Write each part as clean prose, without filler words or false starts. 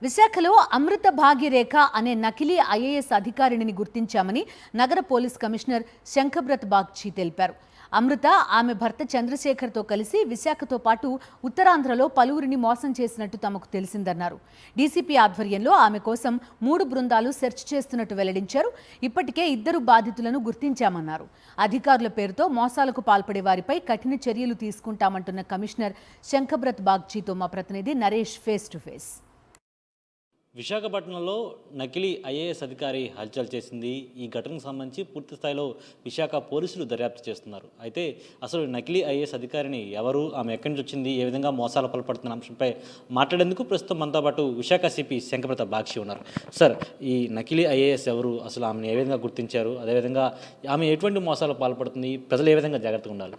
విశాఖలో అమృత భాగ్యరేఖ అనే నకిలీ ఐఏఎస్ అధికారిని గుర్తించామని నగర పోలీస్ కమిషనర్ శంఖబ్రత్ బాగ్చి తెలిపారు. అమృత ఆమె భర్త చంద్రశేఖర్తో కలిసి విశాఖతో పాటు ఉత్తరాంధ్రలో పలువురిని మోసం చేసినట్టు తమకు తెలిసిందన్నారు. డీసీపీ ఆధ్వర్యంలో ఆమె కోసం 3 బృందాలు సెర్చ్ చేస్తున్నట్టు వెల్లడించారు. ఇప్పటికే 2 బాధితులను గుర్తించామన్నారు. అధికారుల పేరుతో మోసాలకు పాల్పడే వారిపై కఠిన చర్యలు తీసుకుంటామంటున్న కమిషనర్ శంఖబ్రత్ బాగ్చితో మా ప్రతినిధి నరేష్ ఫేస్ టు ఫేస్. విశాఖపట్నంలో నకిలీ ఐఏఎస్ అధికారి హల్చల్ చేసింది. ఈ ఘటనకు సంబంధించి పూర్తి స్థాయిలో విశాఖ పోలీసులు దర్యాప్తు చేస్తున్నారు. అయితే అసలు నకిలీ ఐఏఎస్ అధికారిని ఎవరు, ఆమె ఎక్కడి నుంచి వచ్చింది, ఏ విధంగా మోసాలు పాల్పడుతున్న అంశంపై మాట్లాడేందుకు ప్రస్తుతం మనతో పాటు విశాఖ సిపి శంఖబ్రత్ బాగ్చి ఉన్నారు. సార్, ఈ నకిలీ ఐఏఎస్ ఎవరు, అసలు ఆమెను ఏ విధంగా గుర్తించారు, అదేవిధంగా ఆమె ఎటువంటి మోసాలు పాల్పడుతుంది, ప్రజలు ఏ విధంగా జాగ్రత్తగా ఉండాలి?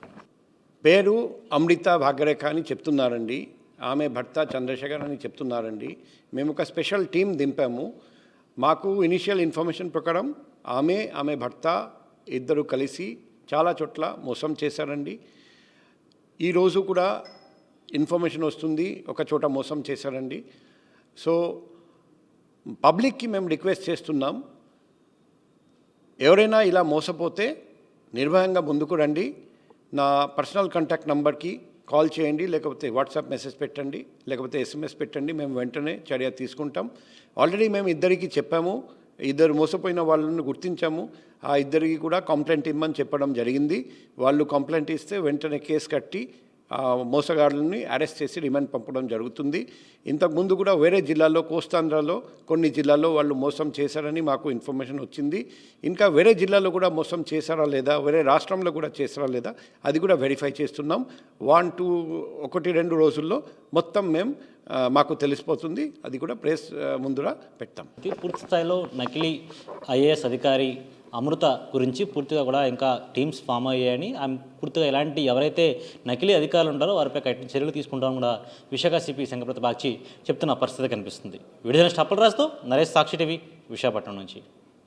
పేరు అమృత భాగ్యరేఖ అని చెప్తున్నారండి. ఆమె భర్త చంద్రశేఖర్ అని చెప్తున్నారండి. మేము ఒక స్పెషల్ టీం దింపాము. మాకు ఇనిషియల్ ఇన్ఫర్మేషన్ ప్రకారం ఆమె భర్త ఇద్దరు కలిసి చాలా చోట్ల మోసం చేశారండి. ఈరోజు కూడా ఇన్ఫర్మేషన్ వస్తుంది ఒక చోట మోసం చేశారండి. సో పబ్లిక్కి మేము రిక్వెస్ట్ చేస్తున్నాం, ఎవరైనా ఇలా మోసపోతే నిర్భయంగా ముందుకు రండి. నా పర్సనల్ కాంటాక్ట్ నంబర్కి కాల్ చేయండి, లేకపోతే వాట్సాప్ మెసేజ్ పెట్టండి, లేకపోతే ఎస్ఎంఎస్ పెట్టండి. మేము వెంటనే చర్య తీసుకుంటాం. ఆల్రెడీ మేము ఇద్దరికి చెప్పాము, 2 మోసపోయిన వాళ్ళని గుర్తించాము. ఆ ఇద్దరికి కూడా కంప్లైంట్ ఇమ్మని చెప్పడం జరిగింది. వాళ్ళు కంప్లైంట్ ఇస్తే వెంటనే కేసు కట్టి మోసగాళ్ళని అరెస్ట్ చేసి రిమాండ్ పంపడం జరుగుతుంది. ఇంతకుముందు కూడా వేరే జిల్లాల్లో, కోస్తాంధ్రలో కొన్ని జిల్లాల్లో వాళ్ళు మోసం చేశారని మాకు ఇన్ఫర్మేషన్ వచ్చింది. ఇంకా వేరే జిల్లాలో కూడా మోసం చేశారా లేదా, వేరే రాష్ట్రంలో కూడా చేశారా లేదా, అది కూడా వెరిఫై చేస్తున్నాం. 1-2 రోజుల్లో మొత్తం మాకు తెలిసిపోతుంది. అది కూడా ప్రెస్ ముందర పెడతాం. పూర్తి స్థాయిలో నకిలీ ఐఏఎస్ అధికారి అమృత గురించి పూర్తిగా కూడా ఇంకా టీమ్స్ ఫామ్ అయ్యాయని, పూర్తిగా ఎలాంటి ఎవరైతే నకిలీ అధికారులు ఉంటారో వారిపై కఠిన చర్యలు తీసుకుంటామని కూడా విశాఖ సిపి శంఖబ్రత్ బాగ్చి చెప్తున్న పరిస్థితి కనిపిస్తుంది. వీడియో జర్నలిస్ట్ అప్పలరాజుతో నరేష్, సాక్షి టీవీ, విశాఖపట్నం నుంచి.